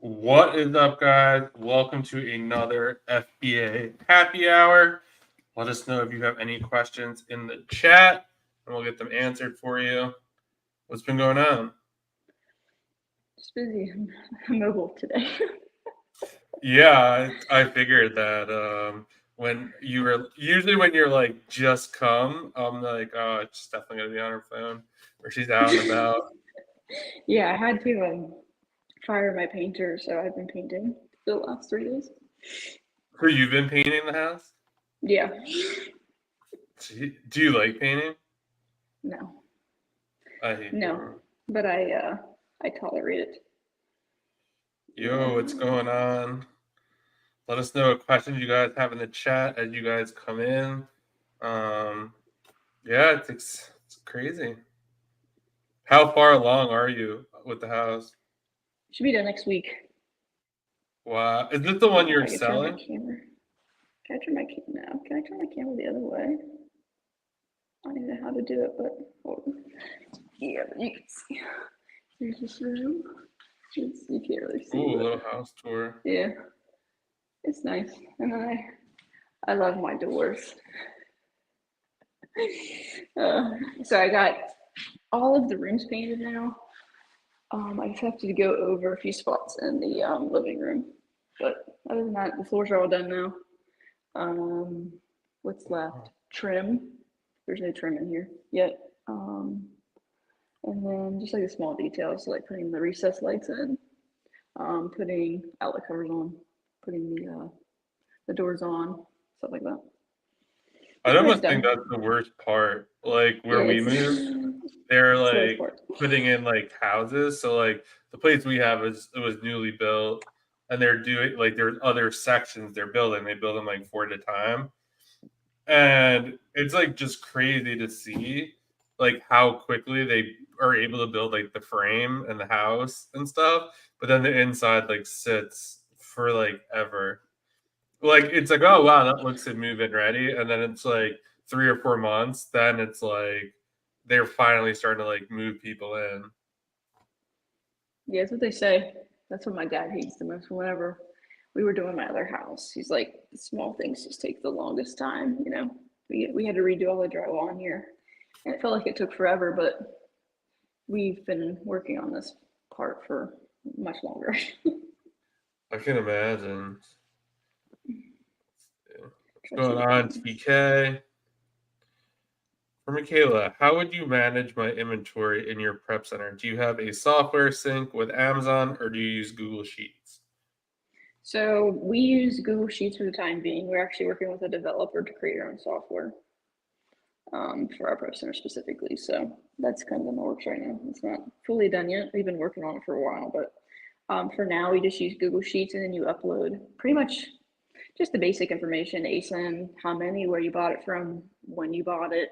What is up, guys? Welcome to another FBA Happy Hour. Let us know if you have any questions in the chat, and we'll get them answered for you. What's been going on? Just busy. I'm mobile today. Yeah, I figured that when you were usually when you're like just come, I'm like, oh, she's definitely gonna be on her phone or she's out and about. Yeah, I had to fire my painter, so I've been painting for the last 3 days. So you've been painting the house? Yeah. Do you like painting? No. I hate No. painting. But I tolerate it. Yo, what's going on? Let us know what questions you guys have in the chat as you guys come in. Um, yeah, it's crazy. How far along are you with the house? Should be done next week. Wow, is this the one If you're I can turn my selling? camera. Can I turn my camera now? Can I turn my camera the other way? I don't even know how to do it, but hold on. Yeah, but you can see. Here's this room. You can't really see, Ooh, a but little house tour. yeah, it's nice. And I love my doors. So I got all of the rooms painted now. I just have to go over a few spots in the living room, but other than that, the floors are all done now. Um, what's left? Trim. There's no trim in here yet. And then just like the small details, like putting the recessed lights in, putting outlet covers on, putting the doors on, stuff like that. I Pretty much almost think done. that's the worst part. Like Yeah, where we it's moved, they're it's the worst like part. putting in like houses. So like the place we have is it was newly built, and they're doing like there's other sections they're building. They build them like four at a time. And it's like just crazy to see like how quickly they are able to build like the frame and the house and stuff, but then the inside like sits for like ever. Like it's like, oh wow, that looks to move in ready, and then it's like 3 or 4 months, then it's like they're finally starting to like move people in. Yeah, that's what they say. That's what my dad hates the most. Whenever we were doing my other house, he's like, the small things just take the longest time. We had to redo all the drywall in here, and it felt like it took forever. But we've been working on this part for much longer. I can imagine. What's Try to see going the on, comments. TK? For Michaela, how would you manage my inventory in your prep center? Do you have a software sync with Amazon or do you use Google Sheets? So we use Google Sheets for the time being. We're actually working with a developer to create our own software for our Pro Center specifically. So that's kind of in the works right now. It's not fully done yet. We've been working on it for a while, but for now, we just use Google Sheets, and then you upload pretty much just the basic information: ASIN, how many, where you bought it from, when you bought it,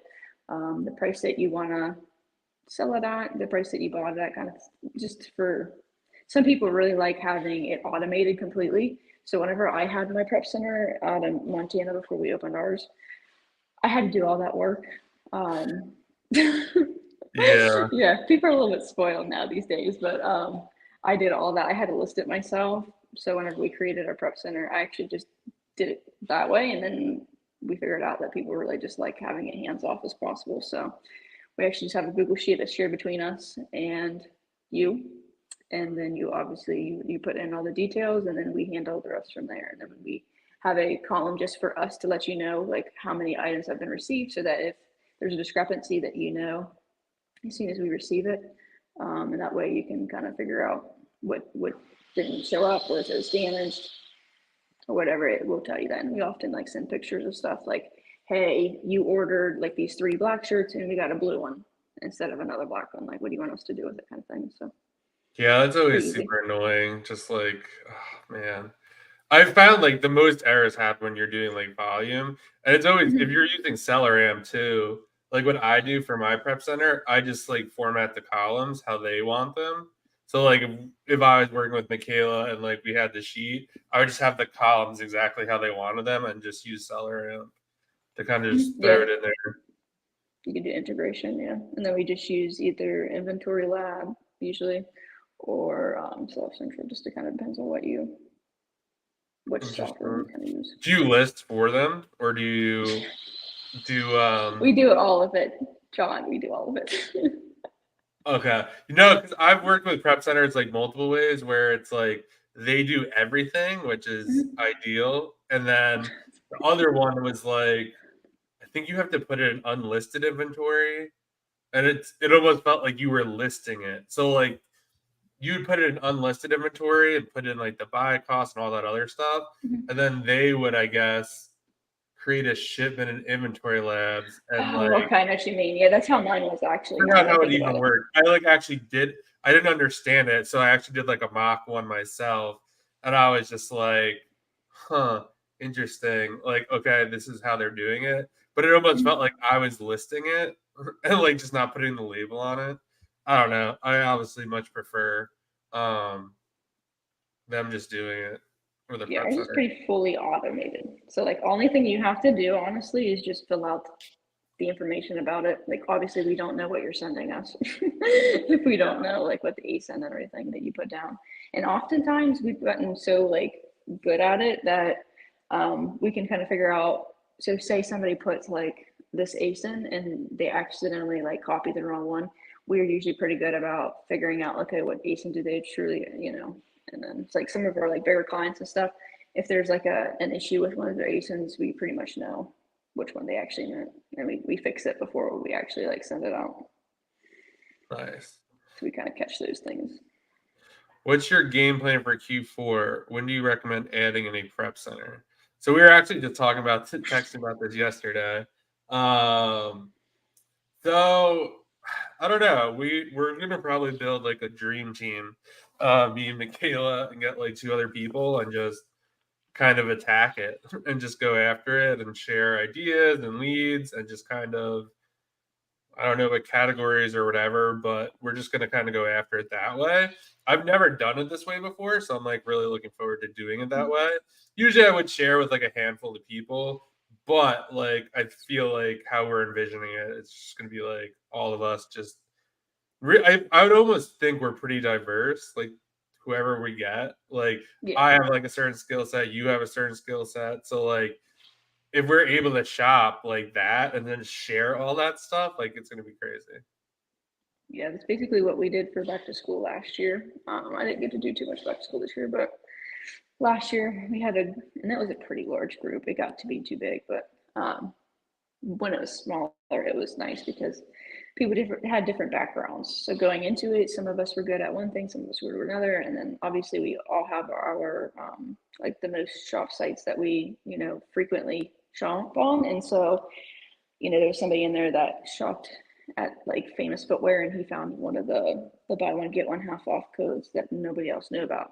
the price that you want to sell it at, the price that you bought it at, kind of just for some people really like having it automated completely. So whenever I had my prep center out in Montana before we opened ours, I had to do all that work. Um, Yeah. yeah, people are a little bit spoiled now these days, but I did all that. I had to list it myself. So whenever we created our prep center, I actually just did it that way, and then we figured out that people really just like having it hands off as possible. So we actually just have a Google sheet that's shared between us and you, and then you obviously you put in all the details, and then we handle the rest from there. And then we have a column just for us to let you know like how many items have been received, so that if there's a discrepancy, that you know as soon as we receive it, and that way you can kind of figure out what didn't show up, or if it was damaged or whatever. It will tell you that. And we often like send pictures of stuff like, hey, you ordered like these 3 black shirts and we got a blue one instead of another black one. Like, what do you want us to do with it, kind of thing. So Yeah, that's pretty always easy. super annoying. Just like, oh, man. I've found like the most errors happen when you're doing like volume. And it's always, if Mm-hmm. you're using Celeram too, like what I do for my prep center, I just like format the columns how they want them. So like if I was working with Michaela and like we had the sheet, I would just have the columns exactly how they wanted them and just use Celeram to kind of just throw Yeah, it in there. you can do integration. Yeah, and then we just use either Inventory Lab usually, or Seller Central, just to kind of depends on which software you kind of use. Do you list for them, or do you do We do all of it, John. We do all of it. Okay. Because I've worked with prep centers like multiple ways where it's like they do everything, which is ideal. And then the other one was like, I think you have to put in unlisted inventory. And it almost felt like you were listing it. So like you would put it in unlisted inventory and put in like the buy cost and all that other stuff. And then they would, I guess, create a shipment and inventory labs and Oh, like okay, I know what you mean. Yeah, that's how mine was actually. figured Now out that I how it think about even it. worked. I didn't understand it, so I actually did like a mock one myself, and I was just like, huh, interesting. Like, okay, this is how they're doing it. But it almost felt like I was listing it and like just not putting the label on it. I don't know. I obviously much prefer um them just doing it or the Yeah, prep ours is center. pretty fully automated. So like only thing you have to do honestly is just fill out the information about it. Like obviously we don't know what you're sending us if we don't know like what the ASIN and everything that you put down. And oftentimes we've gotten so like good at it that we can kind of figure out. So say somebody puts like this ASIN and they accidentally like copy the wrong one. We're usually pretty good about figuring out, okay, what ASIN do they truly, and then it's like some of our like bigger clients and stuff. If there's like an issue with one of their ASINs, we pretty much know which one they actually meant, and we fix it before we actually like send it out. Nice. So we kind of catch those things. What's your game plan for Q4? When do you recommend adding in a prep center? So we were actually just talking about texting about this yesterday. Um, so I don't know. We're gonna probably build like a dream team, me and Michaela, and get like two other people and just kind of attack it and just go after it and share ideas and leads and just kind of I don't know what categories or whatever, but we're just going to kind of go after it that way. I've never done it this way before, so I'm like really looking forward to doing it that way. Usually I would share with like a handful of people, but like I feel like how we're envisioning it, it's just going to be like all of us just I would almost think we're pretty diverse, like whoever we get. Like Yeah. I have like a certain skill set, you have a certain skill set. So like if we're able to shop like that and then share all that stuff, like it's gonna be crazy. Yeah, that's basically what we did for back to school last year. I didn't get to do too much back to school this year, but last year we had and that was a pretty large group. It got to be too big, but when it was smaller, it was nice because people had different backgrounds. So going into it, some of us were good at one thing, some of us were another, and then obviously we all have our like the most shop sites that we frequently shop on, and so there was somebody in there that shopped at like Famous Footwear, and he found one of the buy one get one half off codes that nobody else knew about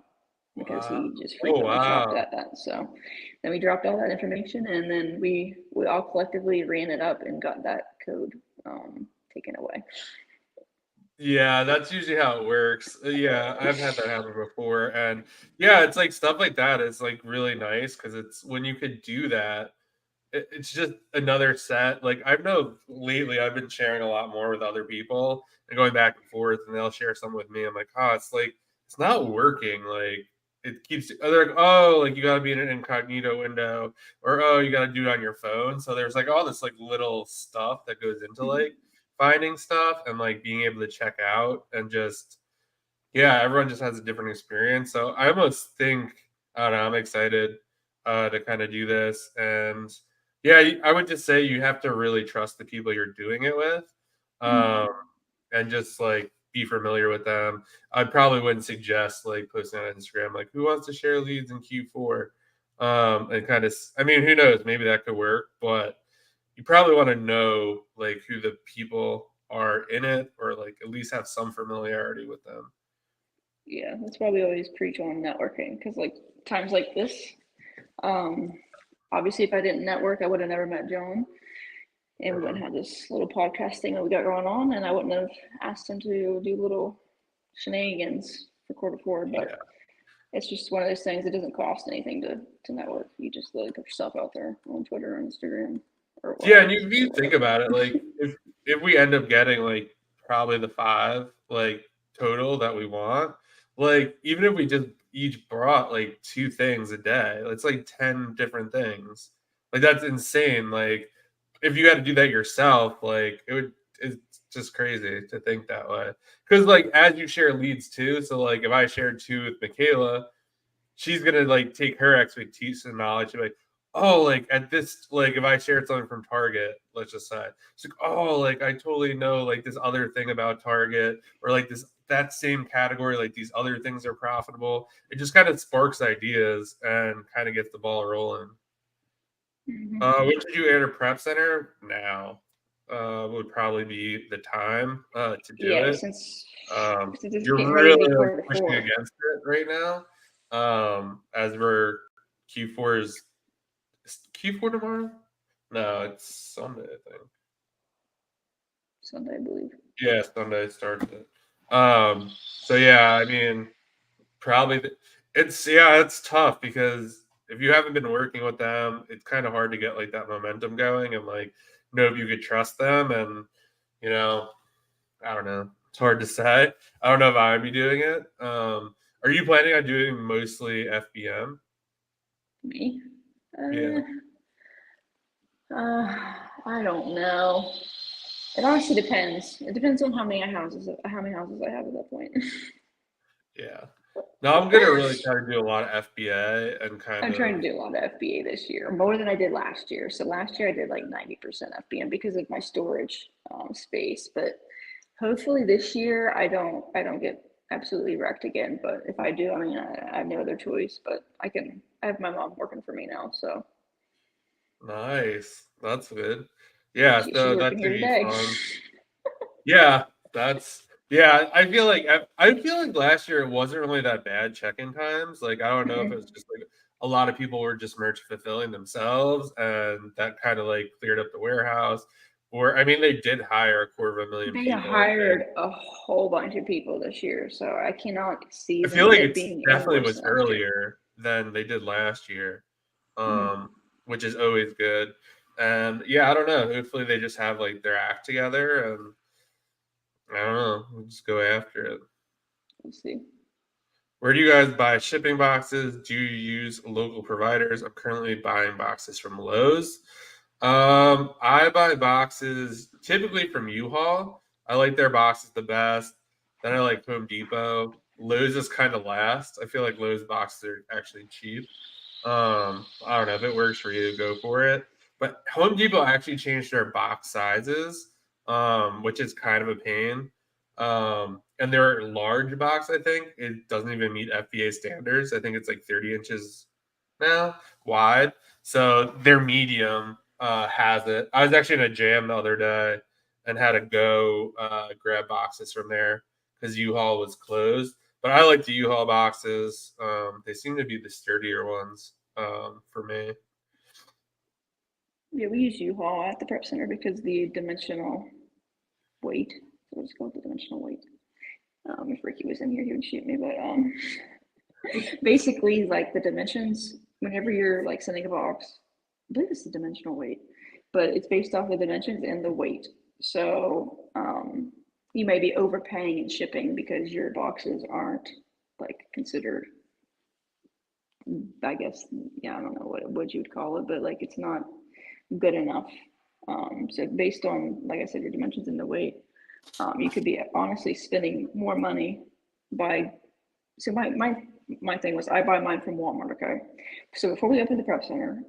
because Wow. he just Oh frequently shopped wow. at that. So then we dropped all that information, and then we all collectively ran it up and got that code taken away. Yeah, that's usually how it works. Yeah, I've had that happen before. And yeah, it's like stuff like that is like really nice because it's when you could do that, it's just another set. Like I know lately I've been sharing a lot more with other people and going back and forth, and they'll share some with me. I'm like, oh, it's like it's not working. Like it keeps. They're like, oh, like you got to be in an incognito window, or oh, you got to do it on your phone. So there's like all this like little stuff that goes into like finding stuff and like being able to check out and just yeah, everyone just has a different experience. So I almost think I don't know. I'm excited to kind of do this, and yeah, I would just say you have to really trust the people you're doing it with, um, and just like be familiar with them. I probably wouldn't suggest like posting on Instagram like who wants to share leads in Q4, and kind of. I mean, who knows? Maybe that could work, but you probably want to know like who the people are in it, or like at least have some familiarity with them. Yeah, that's why we always preach on networking because like times like this, um, obviously if I didn't network, I would have never met John, and we wouldn't have this little podcast thing that we got going on, and I wouldn't have asked him to do little shenanigans for quarter 4. But Yeah. it's just one of those things. It doesn't cost anything to network. You just literally put yourself out there on Twitter or Instagram or Yeah, well and if or you think whatever. about it, like if we end up getting like probably the 5 like total that we want, like even if we just each brought like 2 things a day, it's like 10 different things. Like that's insane. Like if you had to do that yourself, like it's just crazy to think that way. Because like as you share leads too, so like if I shared 2 with Michaela, she's gonna like take her expertise and knowledge and be like, oh, like at this, like if I shared something from Target, let's just say, it's like, oh, like I totally know like this other thing about Target, or like this that same category, like these other things are profitable. It just kind of sparks ideas and kind of gets the ball rolling. When should you enter prep center? Now would probably be the time to do Yeah, it. since it's just You're getting ready to be really quarter pushing four. against it right now. As we're Q4 is Q4 tomorrow? No, it's Sunday, I think. Sunday, I believe. Yeah, Sunday starts it. So yeah, I mean, probably it's tough because if you haven't been working with them, it's kind of hard to get like that momentum going and like know if you could trust them. And you know, I don't know. It's hard to say. I don't know if I would be doing it. Are you planning on doing mostly FBM? Me? Yeah. Uh, I don't know. It honestly depends. It depends on how many houses I have at that point. Yeah. No, I'm gonna really try to do a lot of FBA and kind I'm trying of to do a lot of FBA this year, more than I did last year. So last year I did like 90% FBM because of my storage space. But hopefully this year I don't get absolutely wrecked again. But if I do, I mean I have no other choice. But I have my mom working for me now, so nice. That's good. Yeah, she's so that working should here be today. fun. Yeah, that's yeah. I feel like last year it wasn't really that bad check-in times. Like I don't know if it was just like a lot of people were just merch fulfilling themselves, and that kind of like cleared up the warehouse. Or I mean, they did hire 250,000 They people, and hired a whole bunch of people this year, so I cannot see I feel like it it's being any definitely worse was than last year. earlier than they did last year, Mhm. um, which is always good. And yeah, I don't know. Hopefully, they just have like their act together, and I don't know. We'll just go after it. We'll see. Where do you guys buy shipping boxes? Do you use local providers? I'm currently buying boxes from Lowe's. I buy boxes typically from U-Haul. I like their boxes the best. Then I like Home Depot. Lowe's is kind of last. I feel like Lowe's boxes are actually cheap. I don't know if it works for you, go for it. But Home Depot actually changed their box sizes, which is kind of a pain. And their large box, I think, it doesn't even meet FBA standards. I think it's like 30 inches now wide. So their medium has it. I was actually in a jam the other day and had to go grab boxes from there because U-Haul was closed. But I like the U-Haul boxes. They seem to be the sturdier ones for me. Yeah, we use U-Haul at the prep center because the dimensional weight. So it's called the dimensional weight. If Ricky was in here, he would shoot me. But basically, like the dimensions, whenever you're like sending a box, I believe it's the dimensional weight, but it's based off the dimensions and the weight. So you may be overpaying in shipping because your boxes aren't like considered, I guess, yeah, I don't know what you would call it, but like it's not good enough. So based on, like I said, your dimensions and the weight, you could be honestly spending more money by. So my thing was I buy mine from Walmart. Okay, so before we opened the prep center,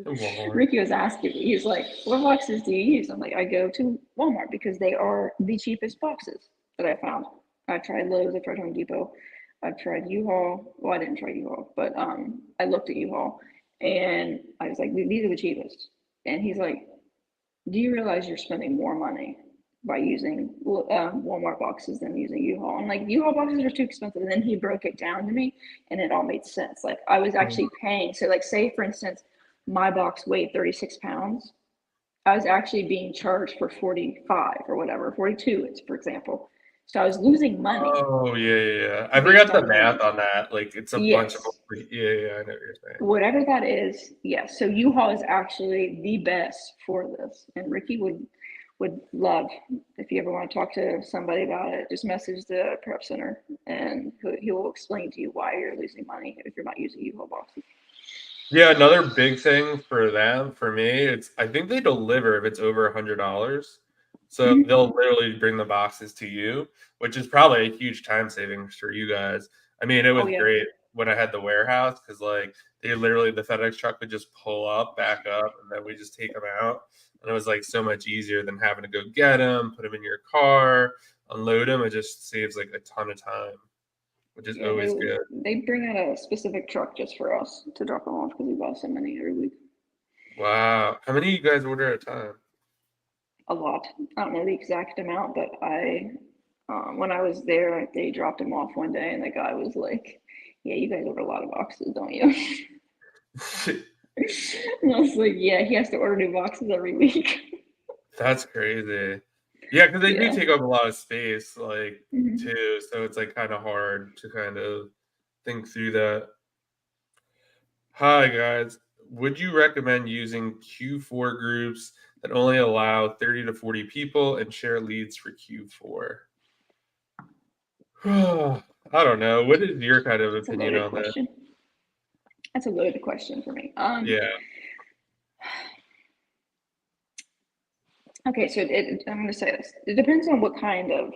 Walmart. Ricky was asking me, he's like, "What boxes do you use?" I'm like, "I go to Walmart because they are the cheapest boxes that I found. I've tried Lowe's, I've tried Home Depot, I've tried U-Haul. Well, I didn't try U-Haul, but I looked at U-Haul and I was like, these are the cheapest." And he's like, "Do you realize you're spending more money by using Walmart boxes than using U-Haul?" I'm like, "U-Haul boxes are too expensive." And then he broke it down to me, and it all made sense. Like I was actually paying. So, like, say for instance, my box weighed 36 pounds. I was actually being charged for 45 or whatever, 42, it's for example. So I was losing money Oh yeah. I based forgot the on the math weight. on that. Like it's a bunch of Yes, yeah. I know what you're saying. whatever that is, yes. So U-Haul is actually the best for this. And Ricky would love if you ever want to talk to somebody about it, just message the prep center and he will explain to you why you're losing money if you're not using U-Haul boxes. Yeah, another big thing for them, for me, it's I think they deliver if it's over $100. So Mm-hmm. they'll literally bring the boxes to you, which is probably a huge time savings for you guys. I mean, it Oh was yeah. great when I had the warehouse because like they literally the FedEx truck would just pull up, back up, and then we just take them out. And it was like so much easier than having to go get them, put them in your car, unload them. It just saves like a ton of time, which is Yeah, always good. they bring out a specific truck just for us to drop them off because we buy so many every week. Wow. How many of you guys order at a time? A lot. I don't know the exact amount, but when I was there, they dropped him off one day, and the guy was like, "Yeah, you guys order a lot of boxes, don't you?" And I was like, "Yeah, he has to order new boxes every week." That's crazy. Yeah, because they do Yeah. take up a lot of space, like, Mm-hmm. too, so it's, like, kinda hard to kind of think through that. Hi, guys. Would you recommend using Q4 groups that only allow 30 to 40 people and share leads for Q4? I don't know. What is your kind of That's a opinion loaded on that? question. That's a loaded question for me. Yeah, Okay, so I'm going to say this. It depends on what kind of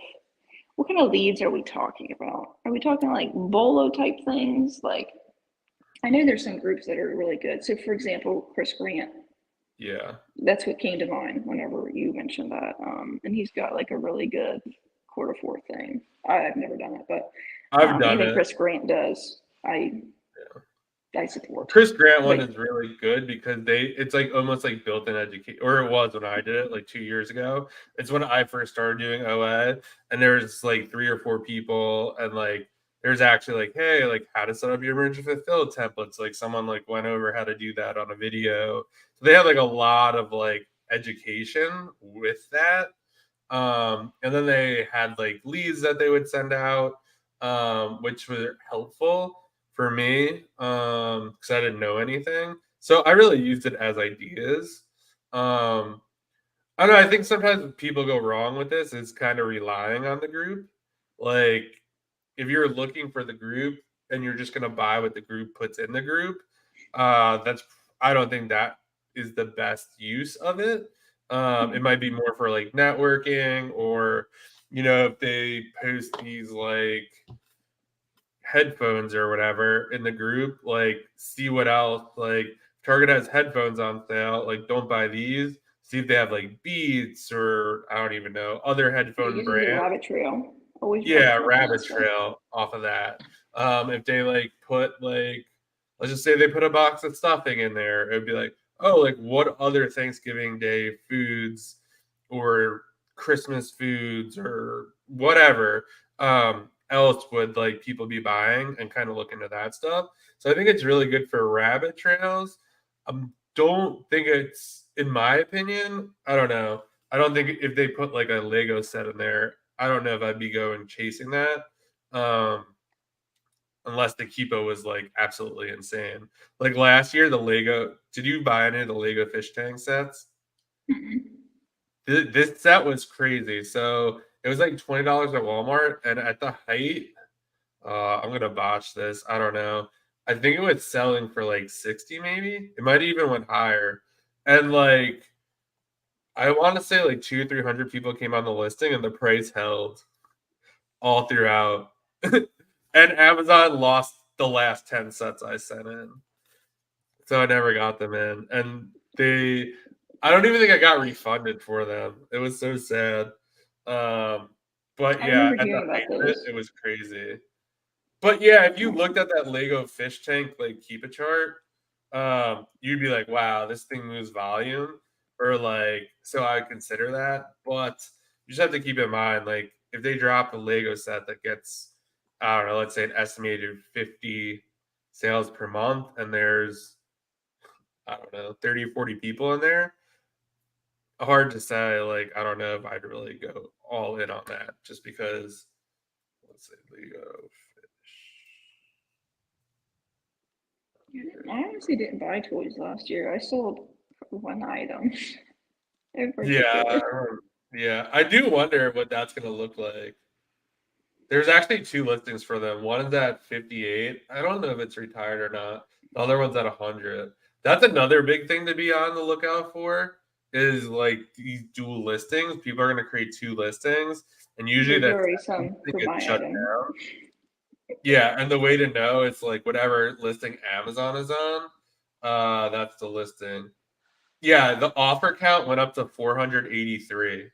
leads are we talking about? Are we talking like bolo type things? Like I know there's some groups that are really good. So for example, Chris Grant, yeah. that's what came to mind whenever you mentioned that. And he's got like a really good quarter four thing. I've never done it, but I've done anything it. Chris Grant does, Yeah. I support. Chris Grant one But is really good because it's like almost like built-in education, or it was when I did it like 2 years ago. It's when I first started doing OA, and there's like 3 or 4 people, and like there's actually like, hey, like how to set up your emergency fulfilled templates. Like someone like went over how to do that on a video. So they had like a lot of like education with that. And then they had like leads that they would send out, which were helpful for me because I didn't know anything. So I really used it as ideas. Um, I don't know. I think sometimes people go wrong with this is kind of relying on the group. Like if you're looking for the group and you're just going to buy what the group puts in the group, that's I don't think that is the best use of it. It might be more for like networking or if they post these like headphones or whatever in the group, like see what else like Target has headphones on sale, like don't buy these. See if they have like Beats or I don't even know other yeah, headphone use a brands. rabbit trail. Always Yeah, watch that rabbit stuff. trail off of that. If they like put like, let's just say they put a box of stuffing in there, it would be like, oh, like what other Thanksgiving Day foods or Christmas foods or whatever else would like people be buying and kind of look into that stuff. So I think it's really good for rabbit trails. Don't think it's, in my opinion, I don't know. I don't think if they put like a Lego set in there, I don't know if I'd be going chasing that. Um, unless the Keepo was like absolutely insane. Like last year, the Lego, did you buy any of the Lego fish tank sets? Mm-mm. This set was crazy. So it was like $20 at Walmart. And at the height, I'm going to botch this. I don't know. I think it was selling for like 60 maybe. It might even went higher. And like, I want to say like 200 or 300 people came on the listing and the price held all throughout. And Amazon lost the last 10 sets I sent in. So I never got them in. And I don't even think I got refunded for them. It was so sad. Um, but I yeah, remember at the hearing about height of it, those. it was crazy. But yeah, if you looked at that Lego fish tank like keep a chart, you'd be like, wow, this thing moves volume. Or like, so I would consider that. But you just have to keep in mind, like, if they drop a Lego set that gets, I don't know, let's say an estimated 50 sales per month, and there's, I don't know, 30 or 40 people in there, hard to say. Like, I don't know if I'd really go all in on that just because, let's say Lego fish. I honestly didn't buy toys last year. I sold one item in Yeah, particular. Yeah, I do wonder what that's gonna look like. There's actually 2 listings for them. One is at 58. I don't know if it's retired or not. The other one's at 100. That's another big thing to be on the lookout for is, like, these dual listings. People are gonna create 2 listings, and usually There's that already second some listing for gets my shut item. down. Yeah, and the way to know it's, like, whatever listing Amazon is on, that's the listing. Yeah, the offer count went up to 483.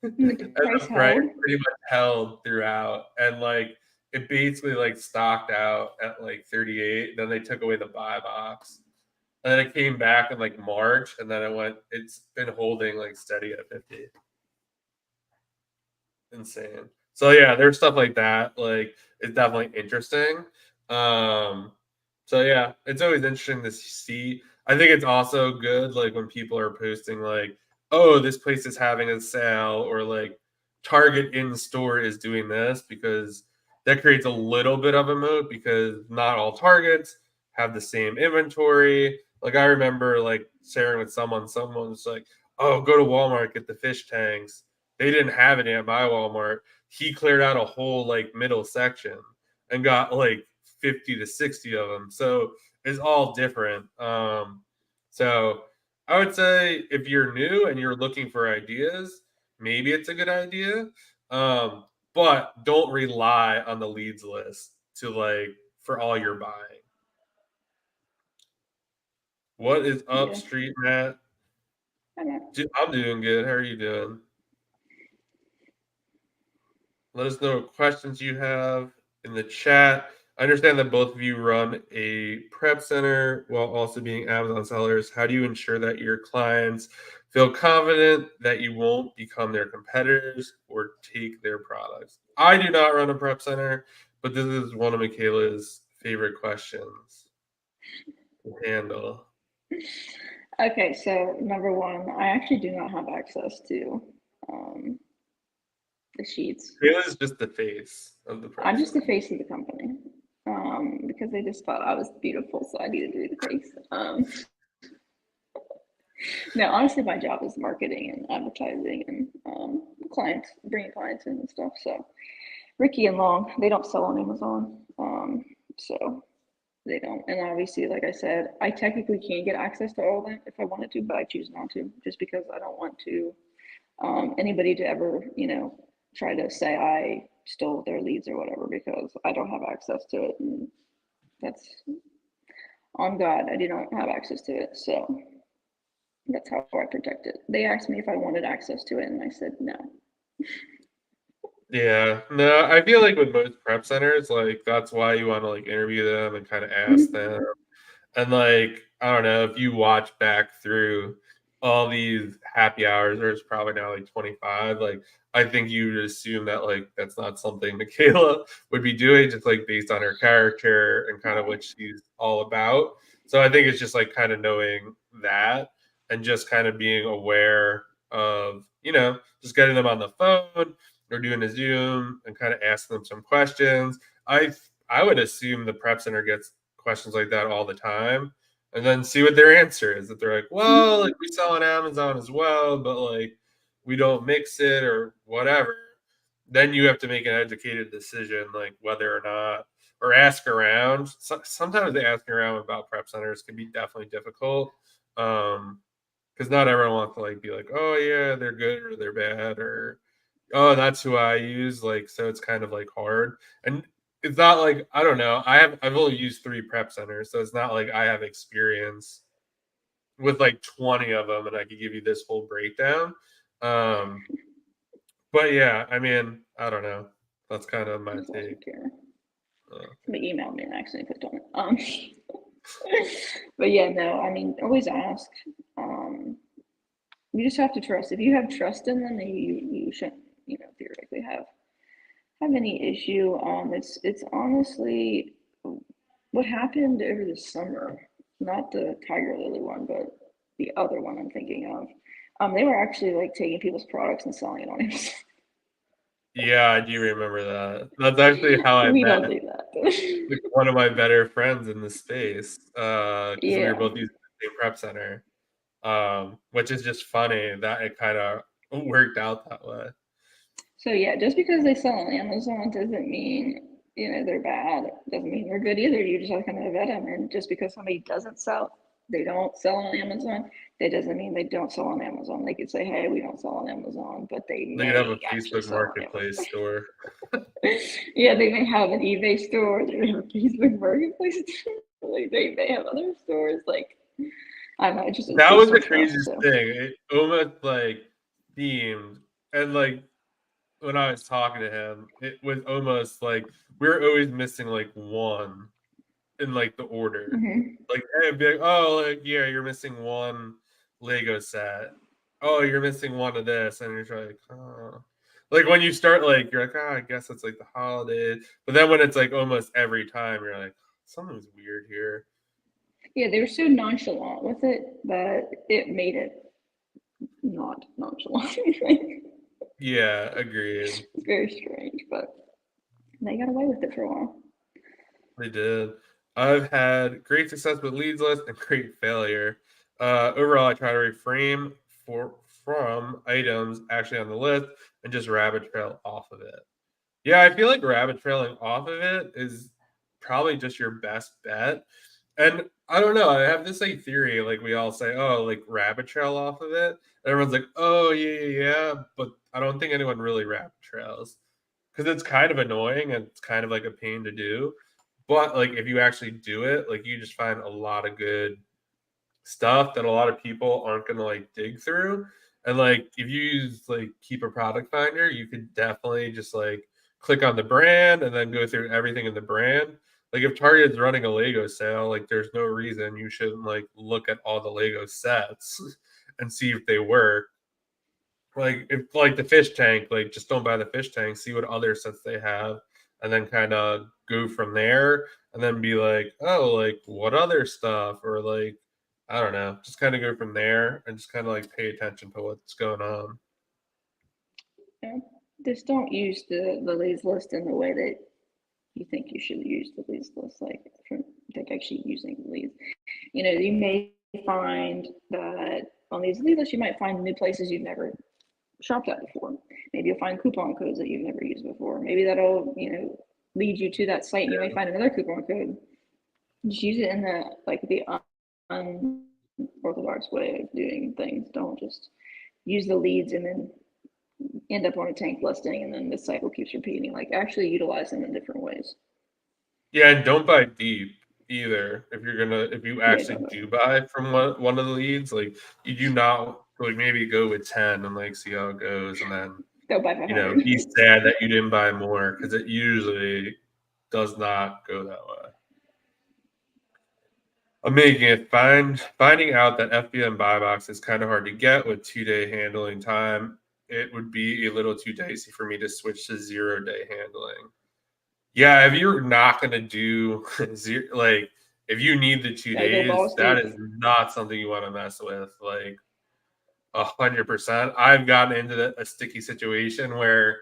And And the price the price held. pretty much held throughout, and, like, it basically, like, stocked out at, like, 38, then they took away the buy box, and then it came back in, like, March, and then it's been holding, like, steady at 50. Insane. So yeah, there's stuff like that. Like it's definitely interesting. Um, so yeah, it's always interesting to see. I think it's also good like when people are posting like, "Oh, this place is having a sale," or like Target in store is doing this because that creates a little bit of a moat because not all Targets have the same inventory. Like I remember like sharing with someone was like, "Oh, go to Walmart get the fish tanks." They didn't have any at my Walmart. He cleared out a whole like middle section and got like 50 to 60 of them. So it's all different. So I would say if you're new and you're looking for ideas, maybe it's a good idea. Um, but don't rely on the leads list to like for all your buying. What is up, Yeah. Street Matt? I don't know. I'm doing good. How are you doing? Let us know what questions you have in the chat. I understand that both of you run a prep center while also being Amazon sellers. How do you ensure that your clients feel confident that you won't become their competitors or take their products? I do not run a prep center, but this is one of Michaela's favorite questions to handle. Okay, so number one, I actually do not have access to um, the sheets. Michaela's just the face of the prep I'm just the center. face of the company because they just thought I was beautiful, so I needed to be the face. No, honestly, my job is marketing and advertising and clients, bringing clients in and stuff. So Ricky and Long, they don't sell on Amazon, so they don't. And obviously, like I said, I technically can get access to all of that if I wanted to, but I choose not to, just because I don't want to anybody to ever, try to say I stole their leads or whatever because I don't have access to it, and that's on God, I do not have access to it. So that's how I protect it. They asked me if I wanted access to it, and I said no. Yeah, no, I feel like with most prep centers, like that's why you want to like interview them and kind of ask Mhm. them. And like, I don't know, if you watch back through all these happy hours, there's probably now like 25. Like, I think you would assume that like that's not something Michaela would be doing, just like based on her character and kind of what she's all about. So I think it's just like kind of knowing that and just kind of being aware of, just getting them on the phone or doing a Zoom and kind of asking them some questions. I would assume the prep center gets questions like that all the time and then see what their answer is. That they're like, well, like we sell on Amazon as well, but like we don't mix it or whatever. Then you have to make an educated decision, like whether or not, or ask around. Sometimes the asking around about prep centers can be definitely difficult. Because not everyone wants to like be like, oh yeah, they're good or they're bad or oh that's who I use. Like so it's kind of like hard. And it's not like I don't know. I've only used 3 prep centers, so it's not like I have experience with like 20 of them and I could give you this whole breakdown. Um, but yeah, I mean, I don't know. That's kind of my Just take. wasn't care. Okay. Somebody emailed me and actually clicked on it. But yeah, no, I mean, always ask. Um, you just have to trust. If you have trust in them, you shouldn't, theoretically have any issue. It's honestly what happened over the summer, not the Tiger Lily one, but the other one I'm thinking of. They were actually like taking people's products and selling it on Amazon. Yeah, I do remember that. That's actually how I We don't met do that. like one of my better friends in the space. Because we were Yeah. both using the same prep center. Which is just funny that it kind of worked out that way. So yeah, just because they sell on Amazon doesn't mean, they're bad. It doesn't mean they're good either. You just have to kind of vet them. And just because somebody they don't sell on Amazon, that doesn't mean they don't sell on Amazon. They could say, hey, we don't sell on Amazon, but they They could have a may actually Facebook sell on Amazon. Marketplace store. Yeah, they may have an eBay store, they may have a Facebook Marketplace store, like they may have other stores. Like, I don't know, it's That was based the on trust. craziest So thing. It almost like themed, and like when I was talking to him, it was almost like we were always missing like one in like the order. Like it'd be like, oh, like yeah, you're missing one Lego set. Oh, you're missing one of this, and you're like, oh. Like when you start, like you're like, oh, I guess it's like the holidays. But then when it's like almost every time, you're like, something's weird here. yeah, they were so nonchalant with it that it made it not nonchalant. Yeah, agreed. It's very strange, but they got away with it for a while. They did. I've had great success with leads list and great failure. Overall, I try to refrain from items actually on the list and just rabbit trail off of it. Yeah, I feel like rabbit trailing off of it is probably just your best bet. And I don't know, I have this like theory, like we all say, oh, like rabbit trail off of it. And everyone's like, oh yeah, but I don't think anyone really rabbit trails because it's kind of annoying and it's kind of like a pain to do. But like if you actually do it, like you just find a lot of good stuff that a lot of people aren't gonna like dig through. And like if you use like keep a product finder, you could definitely just like click on the brand and then go through everything in the brand. Like if Target's running a Lego sale, like there's no reason you shouldn't like look at all the Lego sets and see if they work. Like if like the fish tank, like just don't buy the fish tank, see what other sets they have, and then kind of go from there, and then be like, oh, like what other stuff, or like I don't know, just kind of go from there and just kind of like pay attention to what's going on. Yeah. Just don't use the leads list in the way that you think you should use the leads list, like actually using leads. You may find that on these lead lists, you might find new places you've never shopped at before. Maybe you'll find coupon codes that you've never used before. Maybe that'll, lead you to that site and you may find another coupon code. Just use it in the unorthodox way of doing things. Don't just use the leads and then end up on a tank listing and then the cycle keeps repeating. Like actually utilize them in different ways. Yeah, and don't buy deep either. If you Yeah, actually do buy from one of the leads, like you do not like maybe go with 10 and like see how it goes, and then don't buy 500. be sad that you didn't buy more because it usually does not go that way. I'm making it finding out that FBA buy box is kind of hard to get with 2-day handling time. It would be a little too dicey for me to switch to 0-day handling. Yeah, if you're not going to do like if you need the 2 days, that is not something you want to mess with. Like 100%. I've gotten into a sticky situation where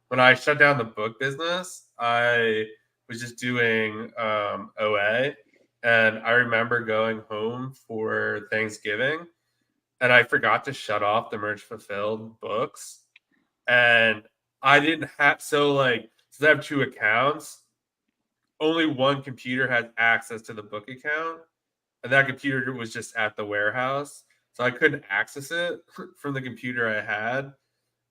when I shut down the book business, I was just doing OA. And I remember going home for Thanksgiving and I forgot to shut off the merch fulfilled books. And I didn't have, so I have two accounts. Only one computer has access to the book account. And that computer was just at the warehouse. So I couldn't access it from the computer I had.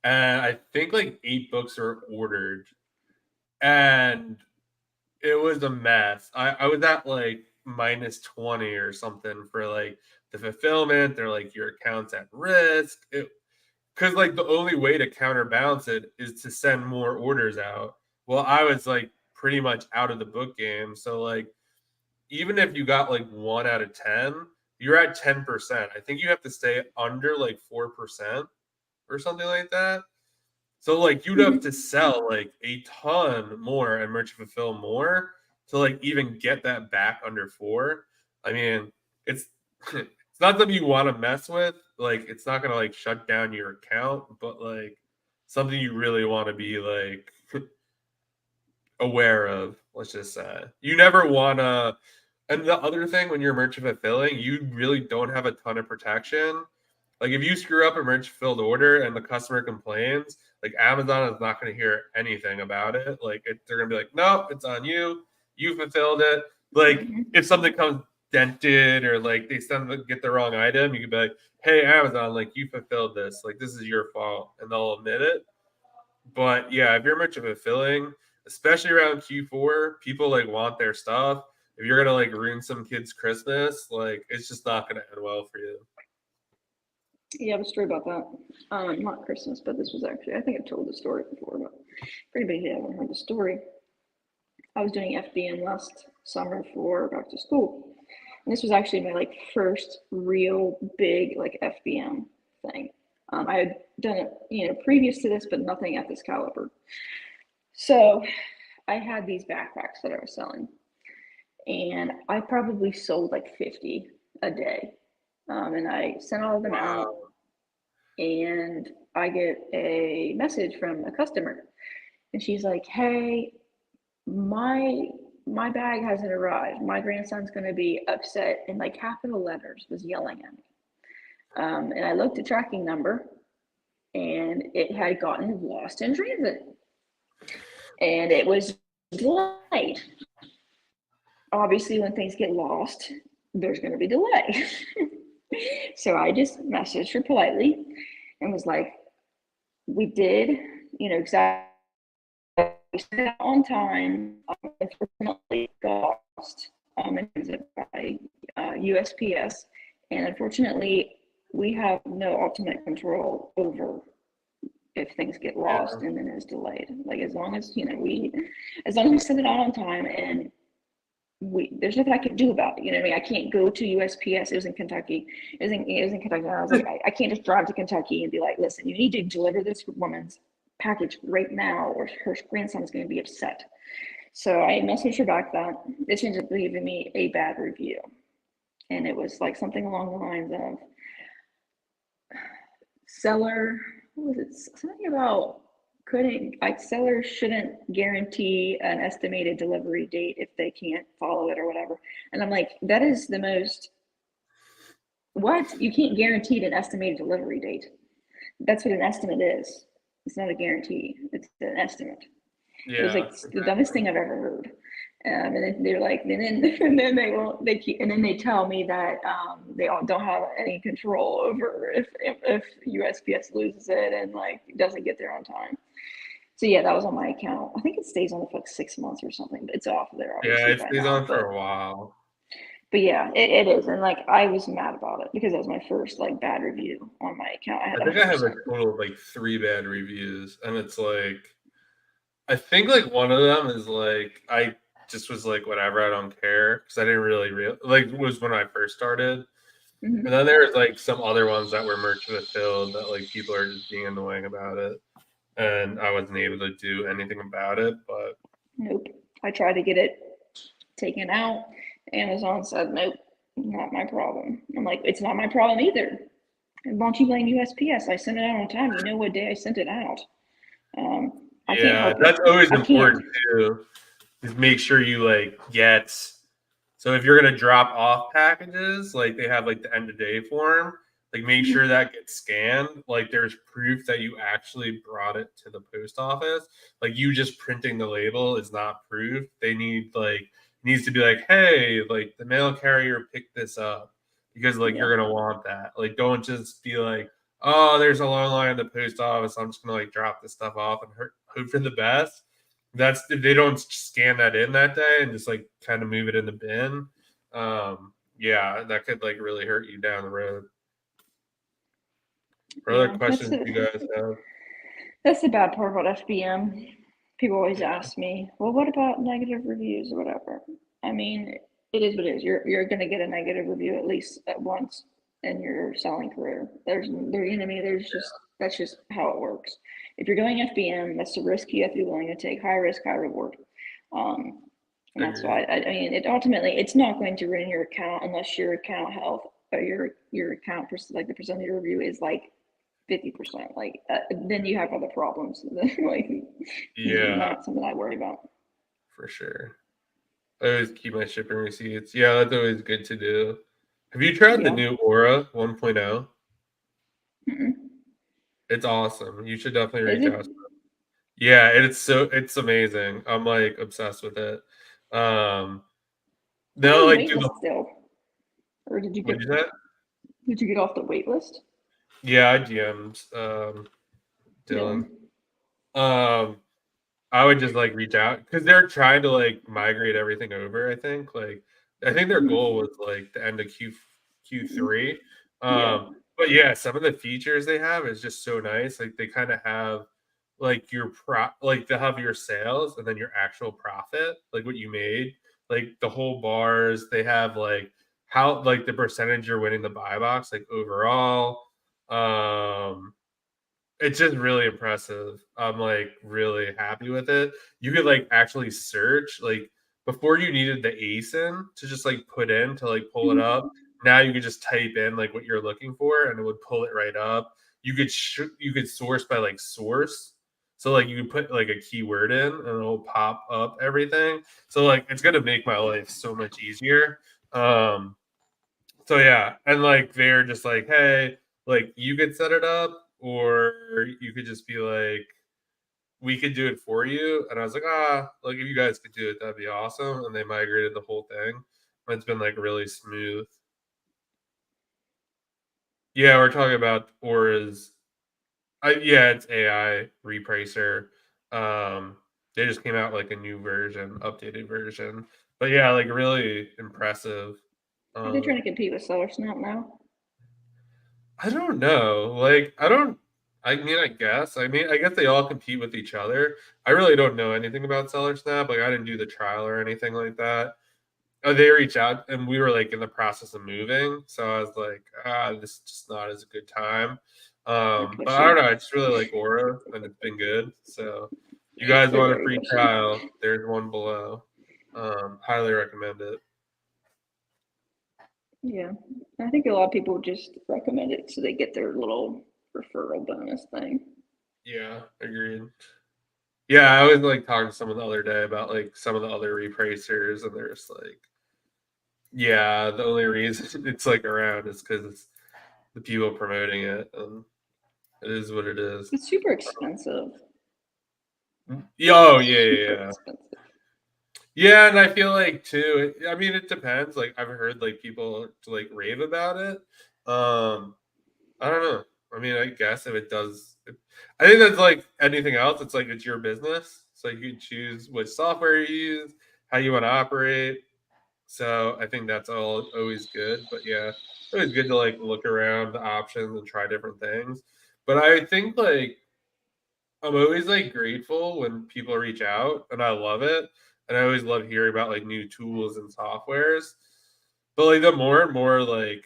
And I think like 8 books were ordered. And it was a mess. I was at like minus 20 or something for like the fulfillment. They're like, your account's at risk. Because like the only way to counterbalance it is to send more orders out. Well, I was like pretty much out of the book game. So like even if you got like 1 out of 10, you're at 10%. I think you have to stay under like 4% or something like that. So like you'd have to sell like a ton more and merchant fulfill more to like even get that back under 4. I mean, it's it's not something you want to mess with. Like it's not gonna like shut down your account, but like something you really want to be like aware of. Let's just say you never want to. And the other thing when you're merchant fulfilling, you really don't have a ton of protection Like if you screw up a merch fulfilled order and the customer complains, like Amazon is not going to hear anything about it. Like they're going to be like, nope, it's on you. You fulfilled it. Like if something comes dented or like they get the wrong item, you can be like, hey, Amazon, like you fulfilled this. Like this is your fault. And they'll admit it. But yeah, if you're much of a fulfilling, especially around Q4, people like want their stuff. If you're gonna like ruin some kid's Christmas, like it's just not gonna end well for you. Yeah, I have a story about that. Not Christmas, but this was actually, I think I've told the story before, but for anybody who hasn't heard the story, I was doing FBM last summer for back to school. And this was actually my like first real big like FBM thing. I had done it, you know, previous to this, but nothing at this caliber. So I had these backpacks that I was selling, and I probably sold like 50 a day. And I sent all of them out, and I get a message from a customer, and she's like, "Hey, my bag hasn't arrived. My grandson's going to be upset," in like capital letters was yelling at me. And I looked at tracking number, and it had gotten lost in transit, and it was delayed. Obviously, when things get lost, there's going to be delay. So I just messaged her politely and was like, "We did, you know, exactly on time. Unfortunately, got lost by USPS, and unfortunately, we have no ultimate control over if things get lost Yeah. and then it's delayed. Like as long as you know as long as we send it out on time and there's nothing I can do about it. You know what I mean? I can't go to USPS. It was in Kentucky. It was in Kentucky. And I was like, I can't just drive to Kentucky and be like, listen, you need to deliver this woman's package right now, or her grandson's going to be upset. So I messaged her back that she ended up leaving me a bad review, and it was like something along the lines of seller. What was it? Something about couldn't like sellers shouldn't guarantee an estimated delivery date if they can't follow it or whatever. And I'm like, that is the most what? You can't guarantee an estimated delivery date. That's what an estimate is. It's not a guarantee. It's an estimate. It was Yeah. like the dumbest thing I've ever heard. And then they're like, and then they won't, they keep, and then they tell me that they all don't have any control over if USPS loses it and like doesn't get there on time. So yeah, that was on my account. I think it stays on for like 6 months or something, but it's off there Yeah, obviously it by stays now. on for a while. But yeah, it is, and like I was mad about it because that was my first like bad review on my account. I had I think I have a 100%. total of like 3 bad reviews, and it's like I think like one of them is like I just was like whatever, I don't care because I didn't really like it was when I first started. And then there's like some other ones that were merch fulfilled that like people are just being annoying about it, and I wasn't able to do anything about it. But Nope. I tried to get it taken out. Amazon said, nope, not my problem. I'm like, it's not my problem either. And why don't you blame USPS? I sent it out on time. You know what day I sent it out. I can't yeah, help it. that's always I can't. important too. Is make sure you like get. So if you're gonna drop off packages, like they have like the end of day form, like make sure that gets scanned. Like there's proof that you actually brought it to the post office. Like you just printing the label is not proof. They need like needs to be like, hey, like the mail carrier picked this up because like Yeah. you're gonna want that. Like don't just be like, oh, there's a long line at the post office. I'm just gonna like drop this stuff off and hope for the best. That's if they don't scan that in that day and just like kind of move it in the bin. Yeah, that could like really hurt you down the road. What other Yeah. questions do you guys have? That's the bad part about FBM. People always ask me, well, what about negative reviews or whatever? I mean, it is what it is. You're gonna get a negative review at least at once in your selling career. You know, I mean, that's just how it works. If you're doing FBM, that's the risk you have to be willing to take. High risk, high reward. Um, and that's Agreed. why I mean, it's not going to ruin your account unless your account health or your account like the percentage review is like 50%. Like then you have other problems. Like Yeah, not something I worry about. for sure. I always keep my shipping receipts. Yeah, that's always good to do. Have you tried the Yeah. new Aura 1.0? Mm-mm. It's awesome. You should definitely Is reach it? out. Yeah, it's amazing. I'm like obsessed with it. Um, I'm they'll on the like wait do the list still. Or what you said? did you get off the wait list? Yeah, I DM'd Yeah. Dylan. Um, I would just like reach out because they're trying to like migrate everything over. I think their goal Mm-hmm. was like the end of Q3. Yeah. But yeah, some of the features they have is just so nice. Like they kind of have like like they have your sales and then your actual profit, like what you made, like the whole bars. They have like how like the percentage you're winning the buy box, like overall. Um it's just really impressive. I'm like really happy with it. You could like actually search like before you needed the ASIN to just like put in to like pull it up. Mm-hmm. Now you could just type in like what you're looking for and it would pull it right up. You could source by like source. So like you could put like a keyword in and it'll pop up everything. So like it's gonna make my life so much easier. Um so yeah, and like they're just like, hey, like you could set it up, or you could just be like, we could do it for you. And I was like, like if you guys could do it, that'd be awesome. And they migrated the whole thing. And it's been like really smooth. Yeah, we're talking about Aura's. Yeah, it's AI repricer. Um, they just came out like a new version, updated version. But yeah, like really impressive. Are they trying Um, to compete with Seller Snap now? I don't know. Like, I don't. I mean, I guess. I mean, I guess they all compete with each other. I really don't know anything about Seller Snap. Like, I didn't do the trial or anything like that. They reached out, and we were like in the process of moving, so I was like, this is just not as a good time. They're But I don't pushy. know. I just really like Aura, and it's been good. So, you guys They're want a very free pushy. trial? There's one below. Highly recommend it. Yeah. I think a lot of people just recommend it so they get their little referral bonus thing. Yeah, agreed. Yeah, I was like talking to someone the other day about like some of the other repricers, and they're just like, yeah, the only reason it's like around is because it's the people promoting it, and it is what it is. It's super expensive. Oh yeah, Super yeah, yeah. expensive. Yeah, and I feel like too. I mean, it depends. Like I've heard like people like rave about it. Um, I don't know. I mean, I guess if it does, I think that's like anything else. It's like it's your business, so you can choose which software you use, how you want to operate. So I think that's all always good. But yeah, it's always good to like look around the options and try different things. But I think like I'm always like grateful when people reach out and I love it. And I always love hearing about like new tools and softwares. But like the more and more like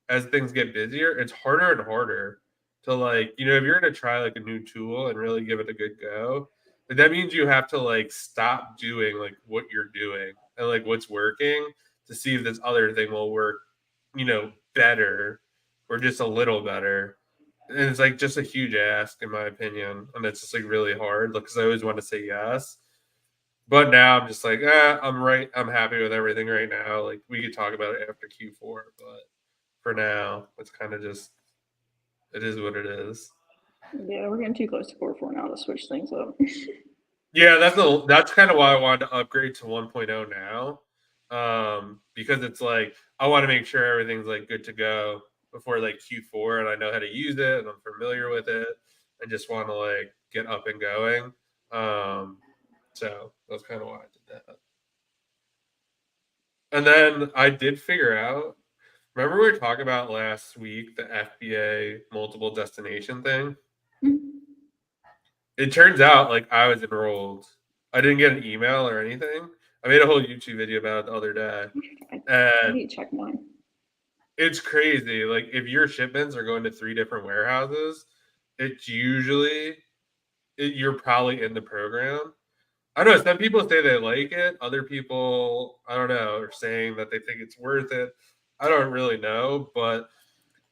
as things get busier, it's harder and harder to like, if you're gonna try like a new tool and really give it a good go, like that means you have to like stop doing like what you're doing and like what's working to see if this other thing will work, better or just a little better. And it's like just a huge ask in my opinion. And it's just like really hard because I always want to say yes. But now I'm just like, I'm right. I'm happy with everything right now. Like we could talk about it after Q4, but for now, it's kind of just it is what it is. Yeah, we're getting too close to 4.4 now to switch things up. Yeah, that's kind of why I wanted to upgrade to 1.0 now, because it's like I want to make sure everything's like good to go before like Q4, and I know how to use it, and I'm familiar with it. I just want to like get up and going. Um, so that's kind of why I did that. And then I did figure out. Remember we were talking about last week the FBA multiple destination thing? It turns out like I was enrolled. I didn't get an email or anything. I made a whole YouTube video about it the other day. I And need to check mine. it's crazy. Like if your shipments are going to 3 different warehouses, it's usually you're probably in the program. I don't know. Some people say they like it. Other people, I don't know, are saying that they think it's worth it. I don't really know. But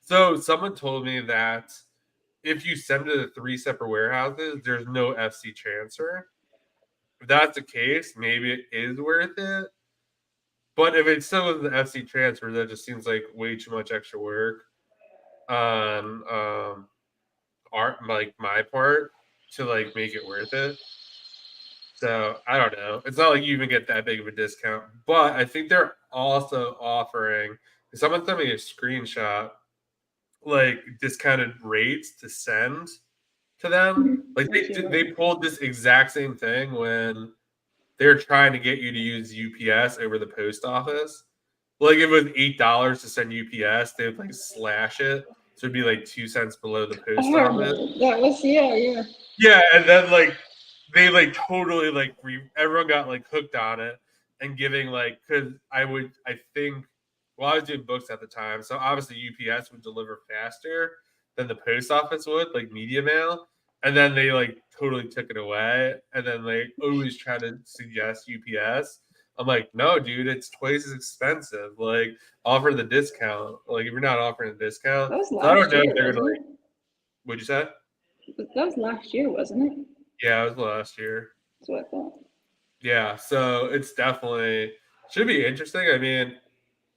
so someone told me that if you send it to 3 separate warehouses, there's no FC transfer. If that's the case, maybe it is worth it. But if it's still with the FC transfer, that just seems like way too much extra work. on art, like my part, to like make it worth it. So I don't know. It's not like you even get that big of a discount, but I think they're also offering. Someone sent me a screenshot, like discounted rates to send to them. Like I've seen they that. pulled this exact same thing when they're trying to get you to use UPS over the post office. Like if it was $8 to send UPS, they would like slash it, so it'd be like 2 cents below the post Oh, I office. remember. That was, yeah. Yeah, and then like they like totally like everyone got like hooked on it and giving like because I think well I was doing books at the time, so obviously UPS would deliver faster than the post office would, like media mail, and then they like totally took it away, and then they always try to suggest UPS. I'm like, no, dude, it's twice as expensive. Like, offer the discount. Like, if you're not offering a discount, That was so I don't last know if year, they're gonna like. wasn't What'd you say? it? That was last year, wasn't it? Yeah, it was last year. That's what I thought. Yeah, so it's definitely should be interesting. I mean,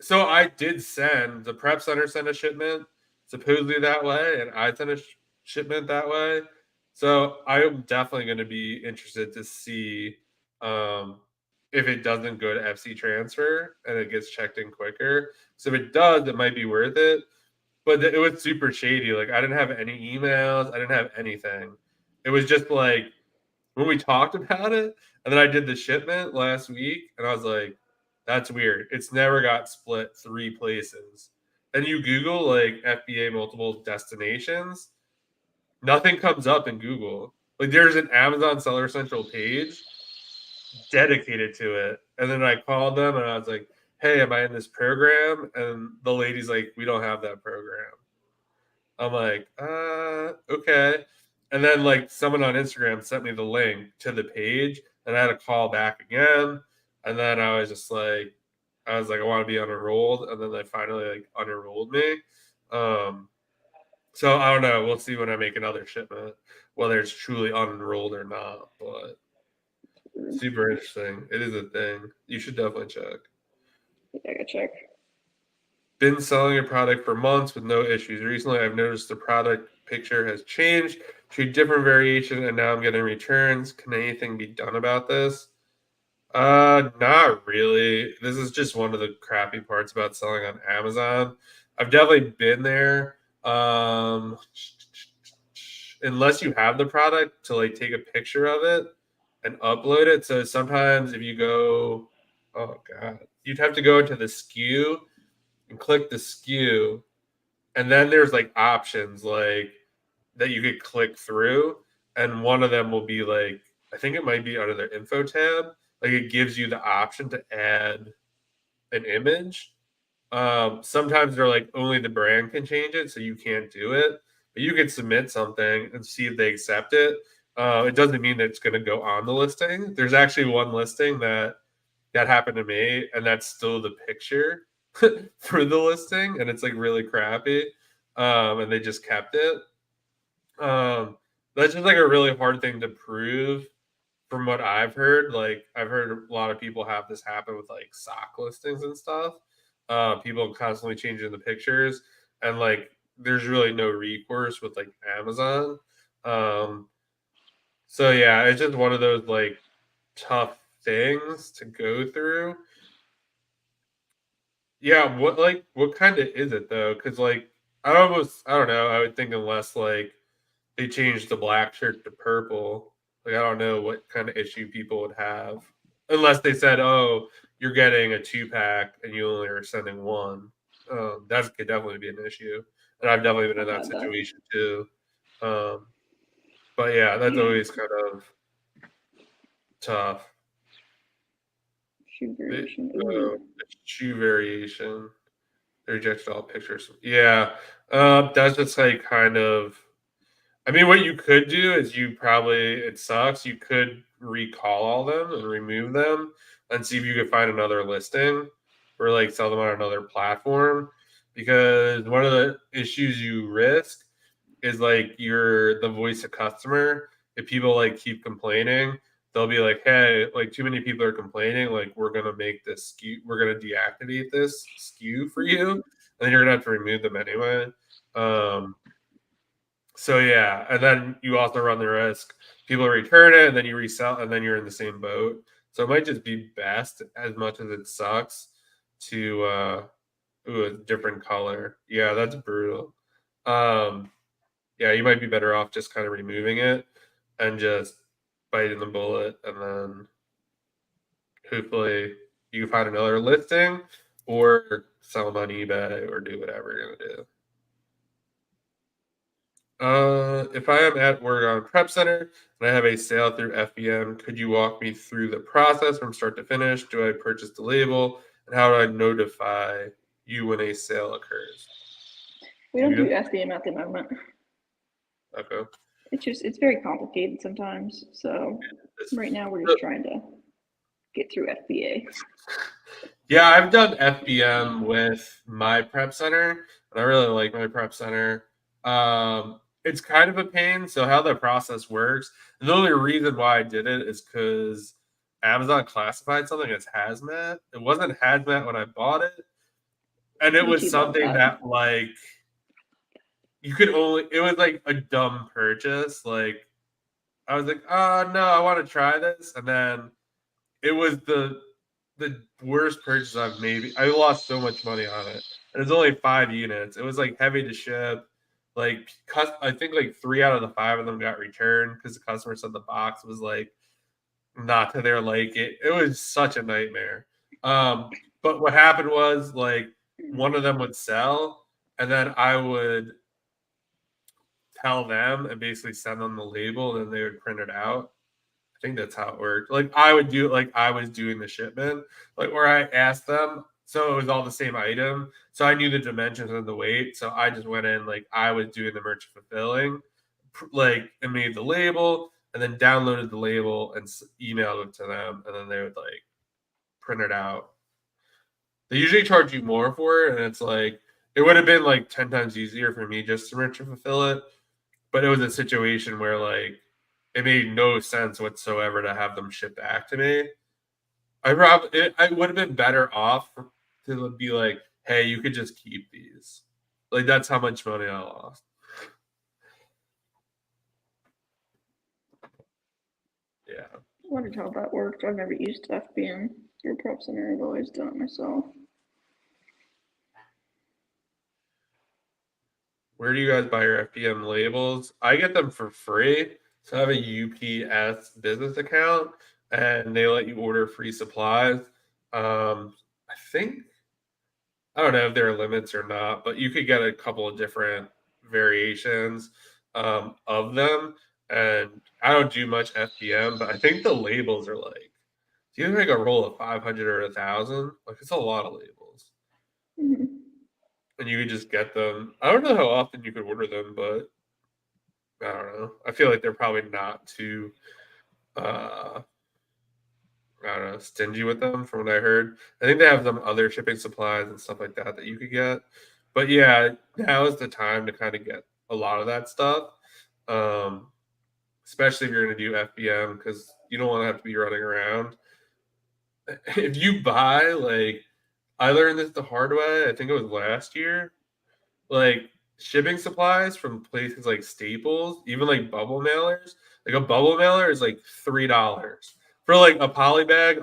so I did send the prep center sent a shipment supposedly that way, and I sent a shipment that way. So I'm definitely going to be interested to see um, if it doesn't go to FC transfer and it gets checked in quicker. So if it does, it might be worth it. But it was super shady. Like I didn't have any emails. I didn't have anything. It was just like when we talked about it, and then I did the shipment last week, and I was like, "That's weird. It's never got split 3 places." And you Google like FBA multiple destinations, nothing comes up in Google. Like there's an Amazon Seller Central page dedicated to it, and then I called them and I was like, "Hey, am I in this program?" And the lady's like, "We don't have that program." I'm like, okay. And then like someone on Instagram sent me the link to the page, and I had to call back again. And then I was like, I want to be unenrolled, and then they finally like unenrolled me. Um, so I don't know. We'll see when I make another shipment whether it's truly unenrolled or not. But super interesting. It is a thing. You should definitely check. I gotta check. Been selling a product for months with no issues. Recently, I've noticed the product picture has changed to a different variation, and now I'm getting returns. Can anything be done about this? Not really. This is just one of the crappy parts about selling on Amazon. I've definitely been there. Unless you have the product to like take a picture of it and upload it. So sometimes if you go, oh god, you'd have to go into the SKU and click the SKU, and then there's like options like that you could click through, and one of them will be like I think it might be under their info tab. Like it gives you the option to add an image. Sometimes they're like only the brand can change it, so you can't do it. But you can submit something and see if they accept it. It doesn't mean that it's going to go on the listing. There's actually one listing that happened to me, and that's still the picture for the listing, and it's like really crappy. And they just kept it. Um, that's just like a really hard thing to prove from what I've heard. Like I've heard a lot of people have this happen with like sock listings and stuff. People constantly changing the pictures, and like there's really no recourse with like Amazon. Um, so yeah, it's just one of those like tough things to go through. Yeah, what kind of is it though? Because like I don't know. I would think unless like they changed the black shirt to purple, like I don't know what kind of issue people would have unless they said, "Oh, you're getting a 2 pack and you only are sending one." That could definitely be an issue, and I've definitely been in I've that had that. situation too. Um, but yeah, that's Yeah. always kind of tough. Shoe The, variation. Ooh. shoe variation. They rejected all pictures. Yeah, that's just like kind of. I mean, what you could do is you probably it sucks. You could recall all them and remove them and see if you could find another listing or like sell them on another platform. Because one of the issues you risk is like you're the voice of customer. If people like keep complaining, they'll be like, "Hey, like too many people are complaining. Like we're gonna make this SKU, we're gonna deactivate this SKU for you, and then you're gonna have to remove them anyway." So yeah, and then you also run the risk people return it, and then you resell, and then you're in the same boat. So it might just be best, as much as it sucks, to a different color. Yeah, that's brutal. Um, yeah, you might be better off just kind of removing it and just biting the bullet, and then hopefully you find another listing or sell them on eBay or do whatever you're gonna do. If I am at Oregon Prep Center and I have a sale through FBM, could you walk me through the process from start to finish? Do I purchase the label, and how do I notify you when a sale occurs? We don't do FBM at the moment. Okay. It's very complicated sometimes. So right now we're just trying to get through FBA. Yeah, I've done FBM with my prep center, and I really like my prep center. It's kind of a pain. So how the process works, the only reason why I did it is because Amazon classified something as hazmat. It wasn't hazmat when I bought it, and it was YouTube love something that. that like you could only. It was like a dumb purchase. Like I was like, oh no, I want to try this, and then it was the worst purchase I've made. I lost so much money on it. And it's only 5 units. It was like heavy to ship. Like I think like 3 out of the 5 of them got returned because the customer said the box was like not to their like it. It was such a nightmare. But what happened was like one of them would sell, and then I would tell them and basically send them the label, and then they would print it out. I think that's how it worked. Like I would do it like I was doing the shipment, like where I asked them. So it was all the same item. So I knew the dimensions and the weight. So I just went in like I was doing the merchant fulfilling, like and made the label and then downloaded the label and emailed it to them, and then they would like print it out. They usually charge you more for it, and it's like it would have been like 10 times easier for me just to merchant fulfill it, but it was a situation where like it made no sense whatsoever to have them shipped back to me. I would have been better off to be like, hey, you could just keep these. Like that's how much money I lost. Yeah. I wondered how that worked. I've never used FBM through Prep Center. I've always done it myself. Where do you guys buy your FBM labels? I get them for free. So I have a UPS business account, and they let you order free supplies. I think I don't know if there are limits or not, but you could get a couple of different variations of them. And I don't do much FBM, but I think the labels are like, do you make a roll of 500 or 1,000? Like, it's a lot of labels. Mm-hmm. And you could just get them. I don't know how often you could order them, but I don't know. I feel like they're probably not too uh, I don't know, stingy with them from what I heard. I think they have some other shipping supplies and stuff like that that you could get. But yeah, now is the time to kind of get a lot of that stuff. Um, Especially if you're going to do FBM because you don't want to have to be running around. If you buy, like, I learned this the hard way, I think it was last year, like shipping supplies from places like Staples, even like bubble mailers. Like a bubble mailer is like $3 for like a poly bag.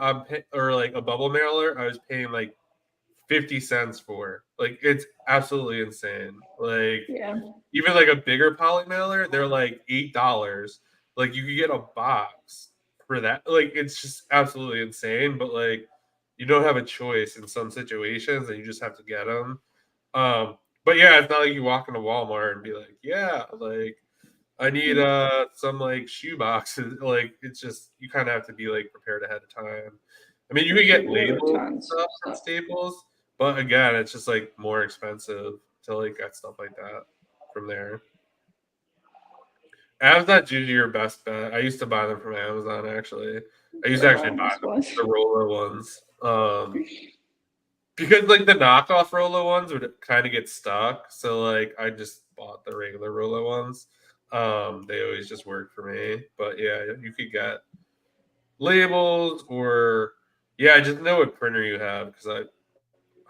Or like a bubble mailer, I was paying like 50 cents for. Like it's absolutely insane. Like Yeah. even like a bigger poly mailer, they're like $8. Like you could get a box for that. Like it's just absolutely insane. But like you don't have a choice in some situations, and you just have to get them. But yeah, it's not like you walk into Walmart and be like, yeah, like I need some like shoe boxes. Like it's just you kind of have to be like prepared ahead of time. I mean, you can get We order labels and tons stuff of from stuff. Staples, but again, it's just like more expensive to like get stuff like that from there. Amazon's usually your best bet. I used to buy them from Amazon actually. I used Where to I actually buy almost them, was. the roller ones. Because like the knockoff Rolo ones would kind of get stuck, so like I just bought the regular Rolo ones. They always just work for me. But yeah, you could get labels or yeah, just know what printer you have because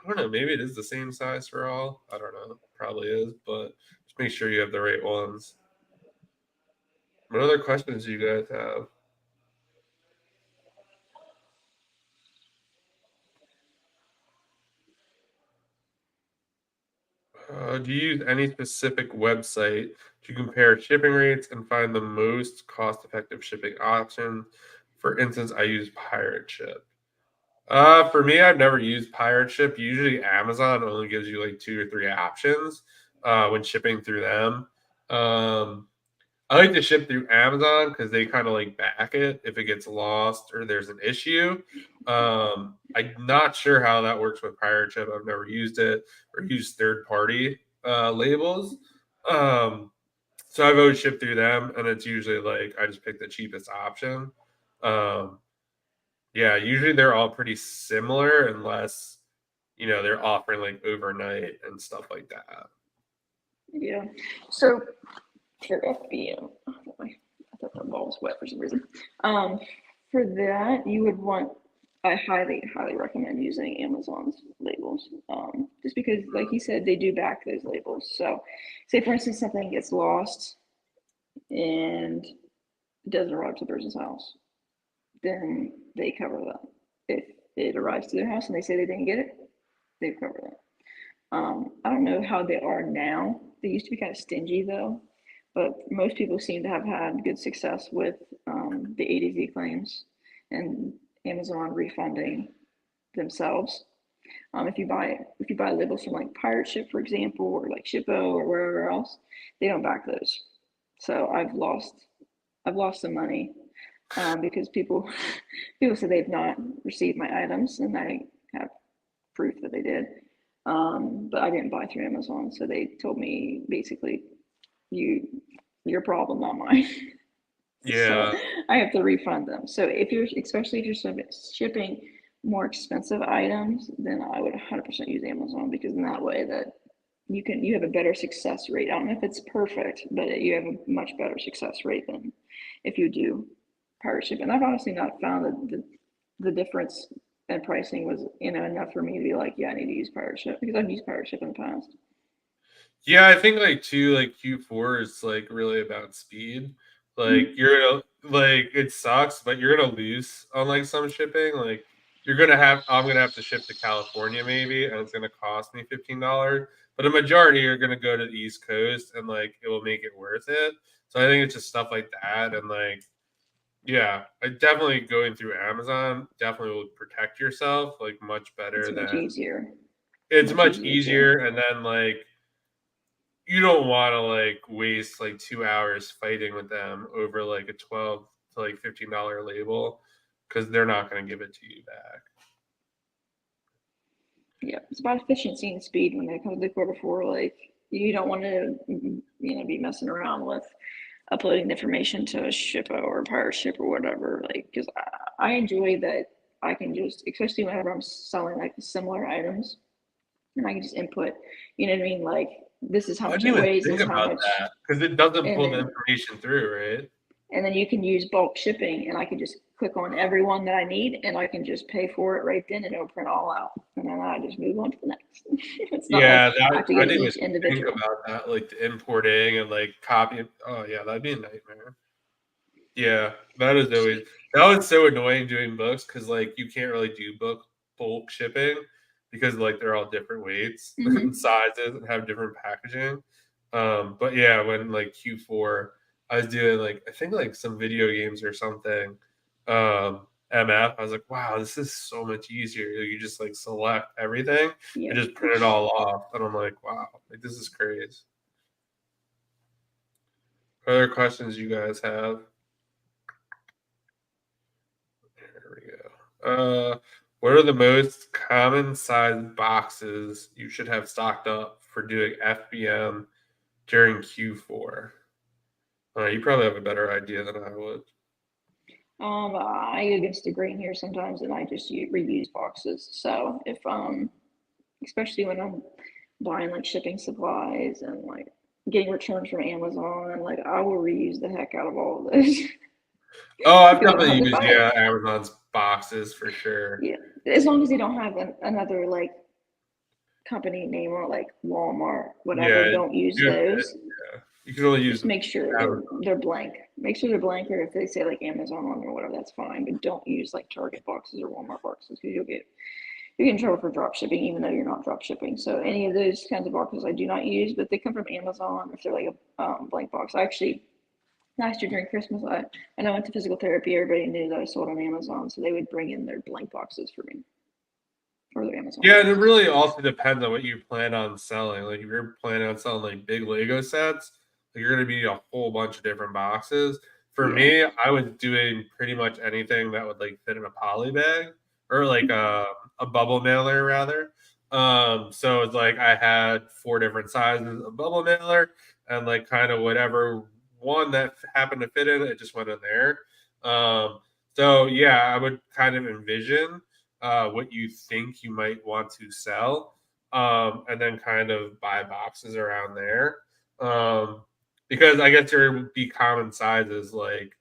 I don't know. Maybe it is the same size for all. I don't know. Probably is, but just make sure you have the right ones. What other questions do you guys have? Do you use any specific website to compare shipping rates and find the most cost-effective shipping option? For instance, I use Pirate Ship. For me, I've never used Pirate Ship. Usually, Amazon only gives you like 2 or 3 options when shipping through them. Um, I like to ship through Amazon because they kind of like back it if it gets lost or there's an issue. I'm not sure how that works with Pirate Ship. I've never used it or used third party labels. Um, so I've always shipped through them, and it's usually like I just pick the cheapest option. Um, yeah, usually they're all pretty similar unless they're offering like overnight and stuff like that. Yeah. So for FBA, I thought the ball was wet for some reason. For that, you would want. I highly recommend using Amazon's labels, just because, like you said, they do back those labels. So, say for instance, something gets lost and doesn't arrive to the person's house, then they cover that. If it arrives to their house and they say they didn't get it, they cover that. I don't know how they are now. They used to be kind of stingy though, but most people seem to have had good success with the A to Z claims and Amazon refunding themselves. If you buy labels from like Pirate Ship, for example, or like Shippo or wherever else, they don't back those. So I've lost some money because people say they've not received my items, and I have proof that they did. But I didn't buy through Amazon, so they told me basically, your problem, not mine. So Yeah, I have to refund them. So especially if you're shipping more expensive items, then I would 100% use Amazon, because in that way that you have a better success rate. I don't know if it's perfect, but you have a much better success rate than if you do pirate ship. And I've honestly not found that the difference in pricing was enough for me to be like, yeah, I need to use pirate ship, because I've used pirate ship in the past. yeah. I think like too, like Q4 is like really about speed. Like Mm-hmm. you're gonna like it sucks, but you're gonna lose on like some shipping. Like I'm gonna have to ship to California maybe, and it's gonna cost me $15. But a majority are gonna go to the East Coast, and like it will make it worth it. So I think it's just stuff like that, and like yeah, I definitely going through Amazon definitely will protect yourself like much It's better much than easier, it's much much easier too. easier, and then like you don't want to like waste like 2 hours fighting with them over like a 12 to like $15 label because they're not going to give it to you back. Yeah, it's about efficiency and speed when it comes to core before. Like, you don't want to, be messing around with uploading the information to a shippo or a pirate ship or whatever. Like, because I enjoy that I can just, especially whenever I'm selling like similar items, and I can just input, you know what I mean? Like, this is how I much didn't it even weighs, think this is how about much, that because it doesn't and pull the then information through, right? you can use bulk shipping, and I can just click on every one that I need, and I can just pay for it right then, and it'll print all out, and then I just move on to the next. It's not like Yeah, I that have to I get didn't each even think individual. about that, like the importing and like copying. Oh yeah, that'd be a nightmare. Yeah, that was so annoying doing books because like you can't really do bulk shipping because like they're all different weights and Hmm. sizes and have different packaging. But yeah, when like Q4, I was doing like I think like some video games or something. MF, I was like, wow, this is so much easier. You just like select everything and Yep. just print it all off, and I'm like, wow, like this is crazy. Other questions you guys have? There we go. What are the most common size boxes you should have stocked up for doing FBM during Q4? You probably have a better idea than I would. I go against the grain here sometimes, and I just reuse boxes. So especially when I'm buying like shipping supplies and like getting returns from Amazon, like I will reuse the heck out of all of those Oh, I've because I don't definitely have to used, buy it. yeah, Amazon's boxes for sure. Yeah, as long as they don't have another like company name or like Walmart, whatever. Yeah, Don't use you, those. you can only use Just make sure Amazon. they're blank. Make sure they're blank, or if they say like Amazon on or whatever, that's fine. But don't use like Target boxes or Walmart boxes because you get in trouble for drop shipping, even though you're not drop shipping. So any of those kinds of boxes I do not use, but they come from Amazon if they're like a blank box. I actually last year during Christmas, and I went to physical therapy. Everybody knew that I sold on Amazon, so they would bring in their blank boxes for me, or their Amazon Yeah, and it boxes. really also depends on what you plan on selling. Like if you're planning on selling like big Lego sets, like you're gonna need a whole bunch of different boxes. For Yeah. me, I was doing pretty much anything that would like fit in a poly bag or like a bubble mailer rather. So it's like I had 4 different sizes of bubble mailer and like kind of whatever one that happened to fit in, it just went in there. So yeah, I would kind of envision what you think you might want to sell, and then kind of buy boxes around there. Because I guess there would be common sizes like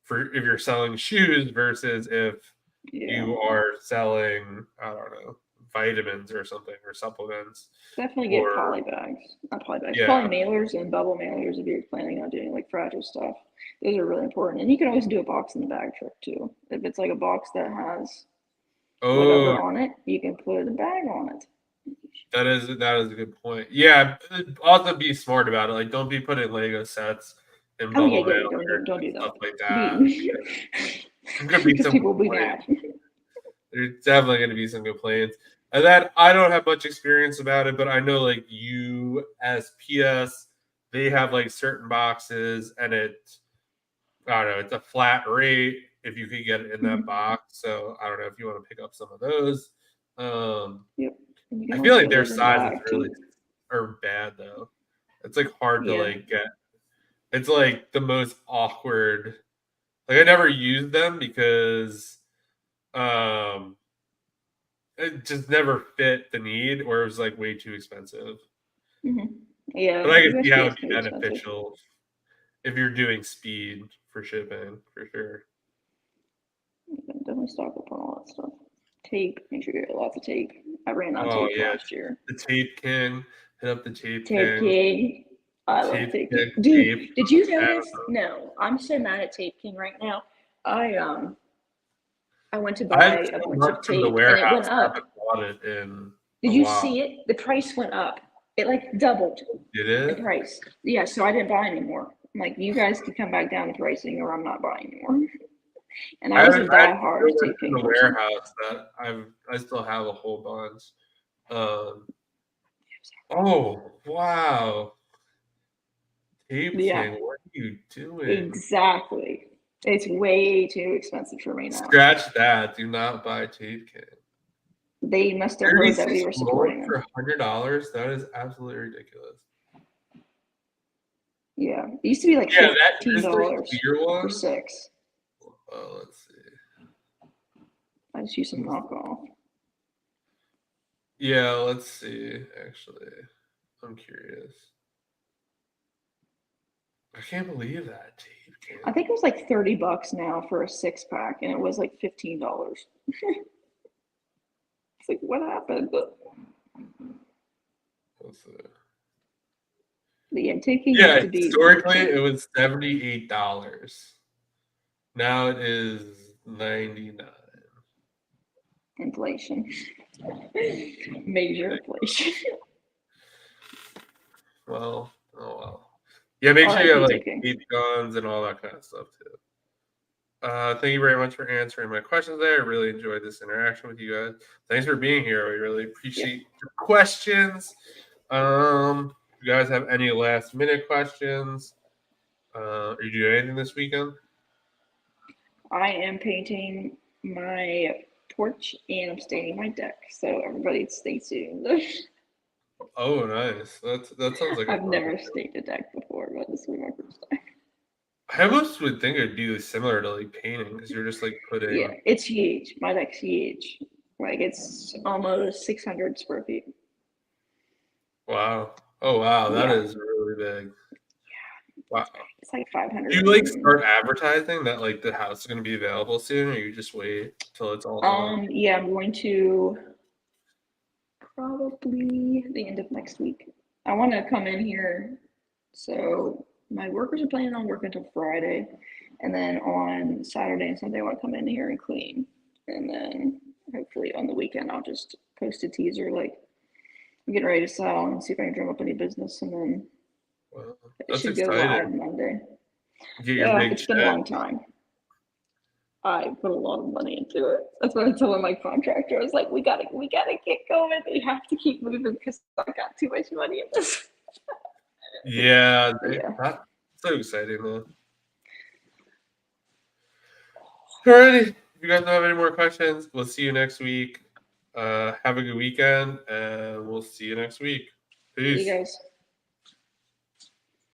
for if you're selling shoes versus if Yeah. you are selling, I don't know, vitamins or something or supplements Definitely get or poly bags. Not poly bags, yeah. poly mailers and bubble mailers if you're planning on doing like fragile stuff. Those are really important. And you can always do a box in the bag trick too. If it's like a box that has Oh, whatever on it, you can put a bag on it. that is a good point. Yeah, also be smart about it. Like, don't be putting Lego sets in Oh yeah, bubble yeah, don't mailers don't and do that. stuff like that. There's gonna be Because some people will be complaints. mad. There's definitely gonna be some complaints. And then I don't have much experience about it, but I know like USPS, they have like certain boxes and I don't know, it's a flat rate if you could get it in that Mhm. box. So I don't know if you want to pick up some of those. Um, Yep. And you can I always feel like put their those in the sizes bag really too. are bad though. It's like hard to Yeah. like get. It's like the most awkward. Like I never used them because um it just never fit the need or it was like way too expensive. Yeah, But I can see how it'd USPS be can be expensive. beneficial if you're doing speed for shipping for sure. You can definitely stock up on all that stuff. Tape, make sure you get lots of tape. I ran out of Oh tape yeah, last year. the Tape King. Hit up the Tape Tape King. King. I love Tape Tape King King. Dude, tape. did you I notice? No, I'm so mad at Tape King right now. I I went to I have buy a so bunch much of from the tape and it went warehouse. I up. haven't bought it in Did a you while. see it? The price went up. It like doubled Did in it? price. Yeah, so I didn't buy anymore. I'm like, you guys can come back down the pricing or I'm not buying anymore. And I I was a I die-hard still went Tape in King the person. warehouse that I still have a whole bunch. Um, oh wow, Tape Yeah, King, what are you doing? exactly. It's way too expensive for me now. Scratch that. Do not buy Tape King. They must have heard that we 36 were mold supporting for them. $100. That is absolutely ridiculous. Yeah, it used to be like Yeah, that Grizzly $15 clear for one. 6. Oh, let's see. I just use some knockoff. Yeah, let's see. Actually, I'm curious. I can't believe that Tape I King. think it was like $30 now for a 6 pack, and it was like $15. It's like, what happened? But Let's see. yeah, taking used Yeah, to be the historically it king. was $78. Now it is 99. Inflation, major inflation. Well, oh well. Yeah, make sure you have R.I.P. like taking. tape guns and all that kind of stuff too. Thank you very much for answering my questions there. I really enjoyed this interaction with you guys. Thanks for being here. We really Yep. appreciate your questions. If you guys have any last minute questions, are you doing anything this weekend? I am painting my porch and I'm staining my deck. So everybody stay tuned. Oh, nice. That sounds like a I've fun never weekend. stained a deck before, but this will be my first time. I almost would think it'd be similar to like painting because you're just like Yeah, putting. it's huge. My deck's huge. Like it's almost 600 square feet. Wow. Oh wow, that Yeah, is really big. Wow. it's like 500. Do you like start advertising that like the house is going to be available soon, or you just wait till it's all done? Yeah, I'm going to probably the end of next week. I want to come in here. So my workers are planning on working until Friday. And then on Saturday and Sunday, I want to come in here and clean. And then hopefully on the weekend, I'll just post a teaser like I'm getting ready to sell and see if I can drum up any business. And then Well, it that's should go live exciting. Monday. Get your Yeah, big it's been a check. long time. I put a lot of money into it. That's what I told my contractor. I was like, we gotta get going. We have to keep moving because I got too much money in this. Yeah, Yeah. that's so exciting, man. Alrighty. If you guys don't have any more questions, we'll see you next week. Have a good weekend, and we'll see you next week. See you Peace. guys.